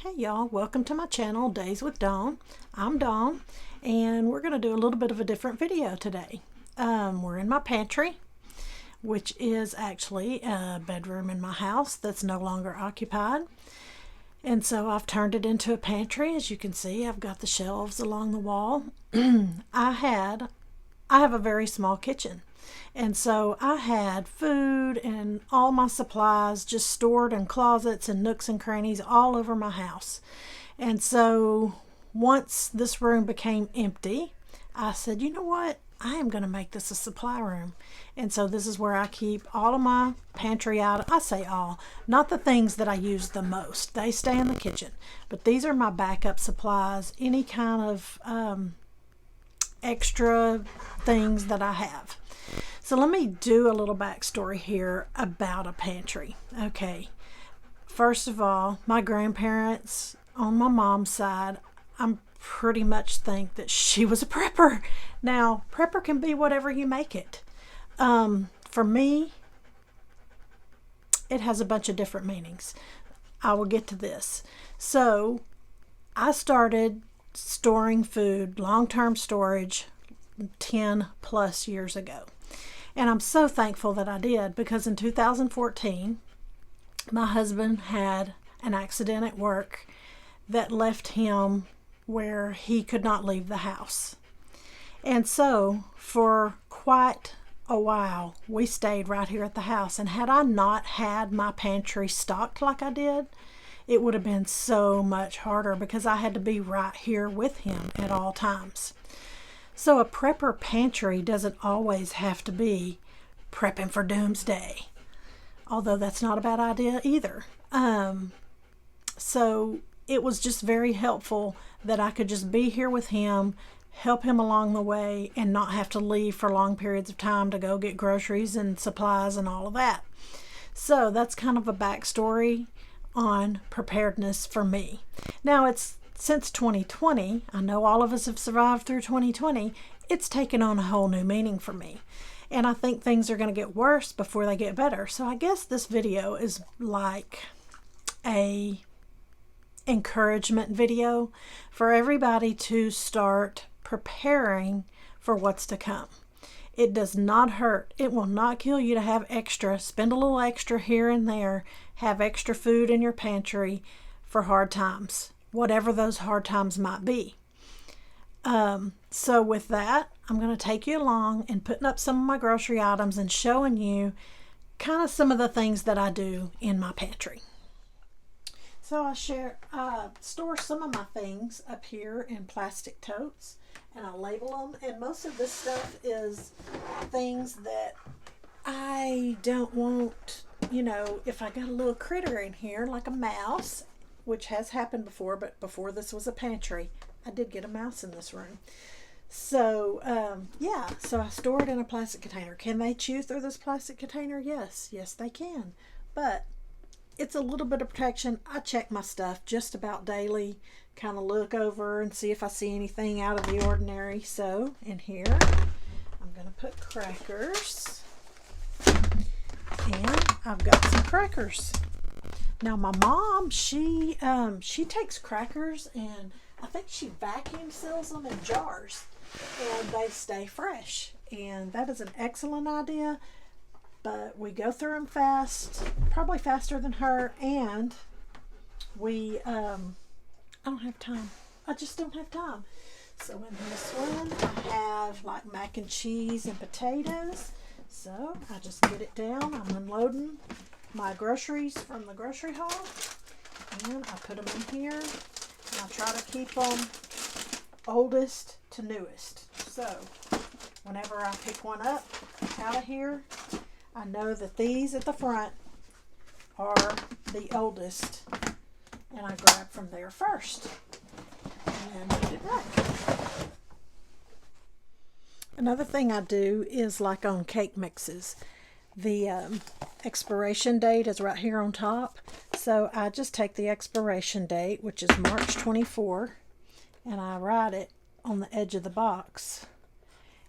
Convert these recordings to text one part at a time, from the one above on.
Hey y'all, welcome to my channel, Days with Dawn. I'm Dawn, and we're going to do a little bit of a different video today. We're in my pantry, which is actually a bedroom in my house that's no longer occupied. And so I've turned it into a pantry. As you can see, I've got the shelves along the wall. I have a very small kitchen. And so I had food and all my supplies just stored in closets and nooks and crannies all over my house. And so once this room became empty, I said, you know what? I am going to make this a supply room. And so this is where I keep all of my pantry items. I say all, not the things that I use the most. They stay in the kitchen. But these are my backup supplies, any kind of extra things that I have. So let me do a little backstory here about a pantry. Okay, first of all, my grandparents on my mom's side, I'm pretty much think that she was a prepper. Now, prepper can be whatever you make it. For me, it has a bunch of different meanings. I will get to this. So I started storing food, long-term storage, 10 plus years ago. And I'm so thankful that I did, because in 2014, my husband had an accident at work that left him where he could not leave the house. And so for quite a while, we stayed right here at the house. And had I not had my pantry stocked like I did, it would have been so much harder because I had to be right here with him at all times. So a prepper pantry doesn't always have to be prepping for doomsday, although that's not a bad idea either. So it was just very helpful that I could just be here with him, help him along the way, and not have to leave for long periods of time to go get groceries and supplies and all of that. So that's kind of a backstory on preparedness for me. Now, it's since 2020, I know all of us have survived through 2020, it's taken on a whole new meaning for me. And I think things are going to get worse before they get better. So I guess this video is like a encouragement video for everybody to start preparing for what's to come. It does not hurt. It will not kill you to have extra. Spend a little extra here and there. Have extra food in your pantry for hard times, whatever those hard times might be. So with that, I'm going to take you along and putting up some of my grocery items and showing you kind of some of the things that I do in my pantry. So I store some of my things up here in plastic totes, and I label them. And most of this stuff is things that I don't want, if I got a little critter in here like a mouse, which has happened before, but before this was a pantry, I did get a mouse in this room. So, so I store it in a plastic container. Can they chew through this plastic container? Yes, they can. But it's a little bit of protection. I check my stuff just about daily, kind of look over and see if I see anything out of the ordinary. So, in here, I'm going to put crackers. And I've got some crackers. Now my mom, she takes crackers and I think she vacuum seals them in jars and they stay fresh. And that is an excellent idea, but we go through them fast, probably faster than her, and I don't have time. I just don't have time. So in this one, I have like mac and cheese and potatoes. So I just get it down. I'm unloading my groceries from the grocery haul, and I put them in here, and I try to keep them oldest to newest. So whenever I pick one up out of here, I know that these at the front are the oldest, and I grab from there first and put it back. Another thing I do is like on cake mixes. The expiration date is right here on top. So I just take the expiration date, which is March 24, and I write it on the edge of the box.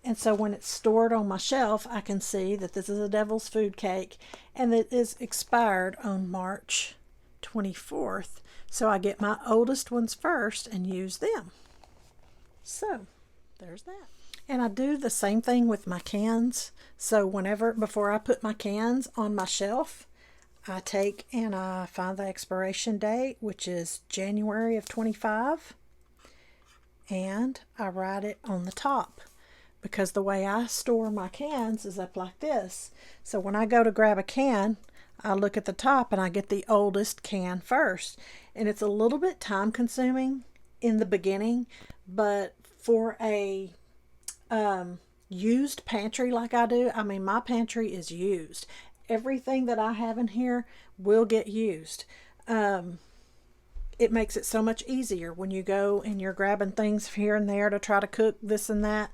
And so when it's stored on my shelf, I can see that this is a Devil's Food cake and it is expired on March 24th. So I get my oldest ones first and use them. So there's that. And I do the same thing with my cans. So before I put my cans on my shelf, I take and I find the expiration date, which is January of 25, and I write it on the top, because the way I store my cans is up like this. So when I go to grab a can, I look at the top and I get the oldest can first. And it's a little bit time consuming in the beginning, but for a used pantry like I do, I mean, my pantry is used. Everything that I have in here will get used. It makes it so much easier when you go and you're grabbing things here and there to try to cook this and that.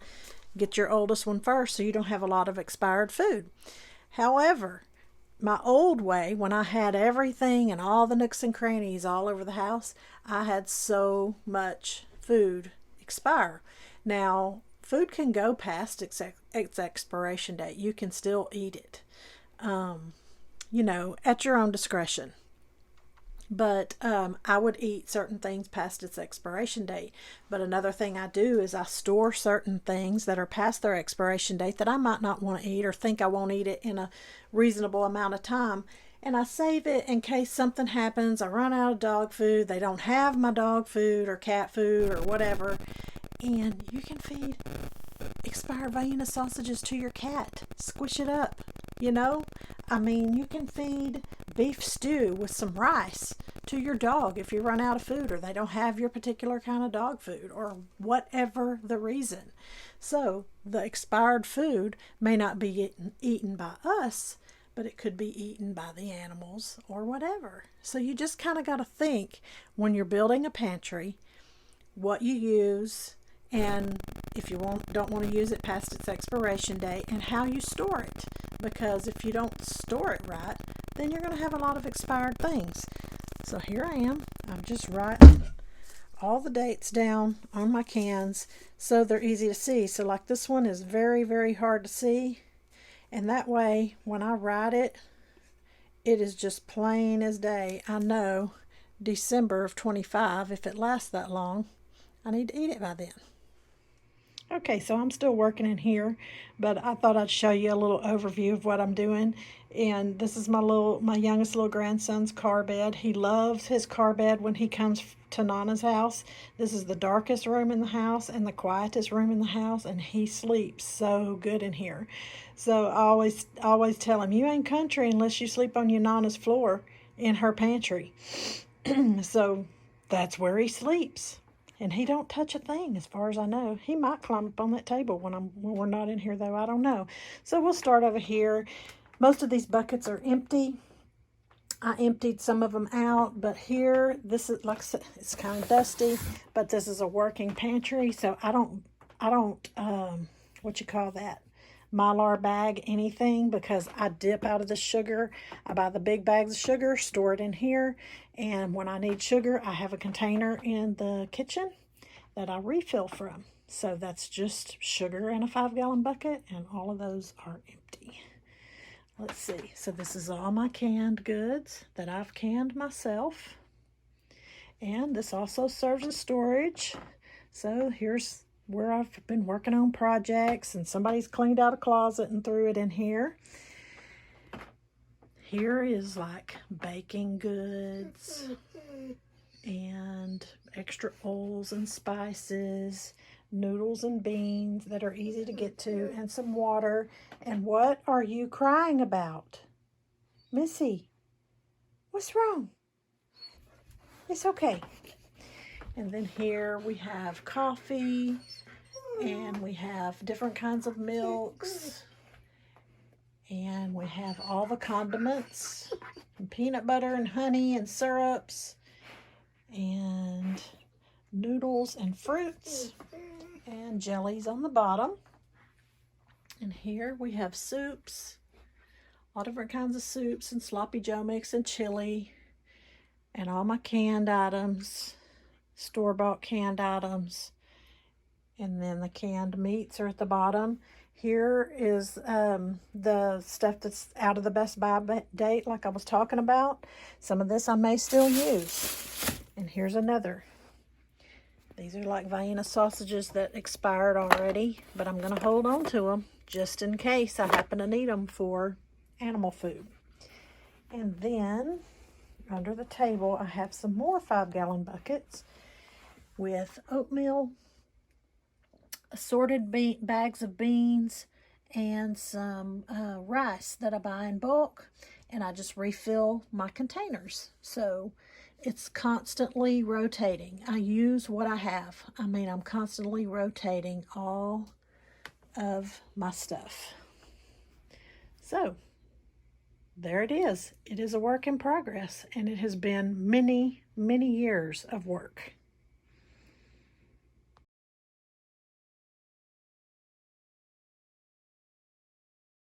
Get your oldest one first so you don't have a lot of expired food. However, my old way, when I had everything and all the nooks and crannies all over the house, I had so much food expire. Now, food can go past its expiration date. You can still eat it, at your own discretion. But I would eat certain things past its expiration date. But another thing I do is I store certain things that are past their expiration date that I might not want to eat or think I won't eat it in a reasonable amount of time. And I save it in case something happens. I run out of dog food. They don't have my dog food or cat food or whatever. And you can feed expired Vienna sausages to your cat. Squish it up. I mean, you can feed beef stew with some rice to your dog if you run out of food or they don't have your particular kind of dog food or whatever the reason. So the expired food may not be eaten by us, but it could be eaten by the animals or whatever. So you just kind of got to think when you're building a pantry, what you use, and if you don't want to use it past its expiration date, and how you store it. Because if you don't store it right, then you're going to have a lot of expired things. So here I am. I'm just writing all the dates down on my cans so they're easy to see. So like this one is very, very hard to see. And that way, when I write it, it is just plain as day. I know December of 25, if it lasts that long, I need to eat it by then. Okay, so I'm still working in here, but I thought I'd show you a little overview of what I'm doing. And this is my youngest little grandson's car bed. He loves his car bed when he comes to Nana's house. This is the darkest room in the house and the quietest room in the house, and he sleeps so good in here. So I always tell him, you ain't country unless you sleep on your Nana's floor in her pantry. So that's where he sleeps. And he don't touch a thing as far as I know. He might climb up on that table when we're not in here though. I don't know. So we'll start over here. Most of these buckets are empty. I emptied some of them out, but here, this is, like I said, it's kind of dusty, but this is a working pantry. So I don't, Mylar bag anything, because I dip out of the sugar. I buy the big bags of sugar, store it in here, and when I need sugar, I have a container in the kitchen that I refill from. So that's just sugar in a 5-gallon bucket, and all of those are empty. Let's see. So this is all my canned goods that I've canned myself. And this also serves as storage. So here's where I've been working on projects, and somebody's cleaned out a closet and threw it in here. Here is like baking goods and extra oils and spices, noodles and beans that are easy to get to, and some water. And what are you crying about? Missy, what's wrong? It's okay. And then here we have coffee, and we have different kinds of milks, and we have all the condiments, and peanut butter and honey and syrups, and noodles and fruits, and jellies on the bottom. And here we have soups, all different kinds of soups, and sloppy Joe mix and chili, and all my canned items, store-bought canned items. And then the canned meats are at the bottom. Here is the stuff that's out of the best by date, like I was talking about. Some of this I may still use. And here's another. These are like Vienna sausages that expired already, but I'm going to hold on to them just in case I happen to need them for animal food. And then under the table, I have some more 5-gallon buckets with oatmeal, assorted bags of beans, and some rice that I buy in bulk, and I just refill my containers. So it's constantly rotating. I use what I have. I mean, I'm constantly rotating all of my stuff. So there it is. It is a work in progress, and it has been many, many years of work.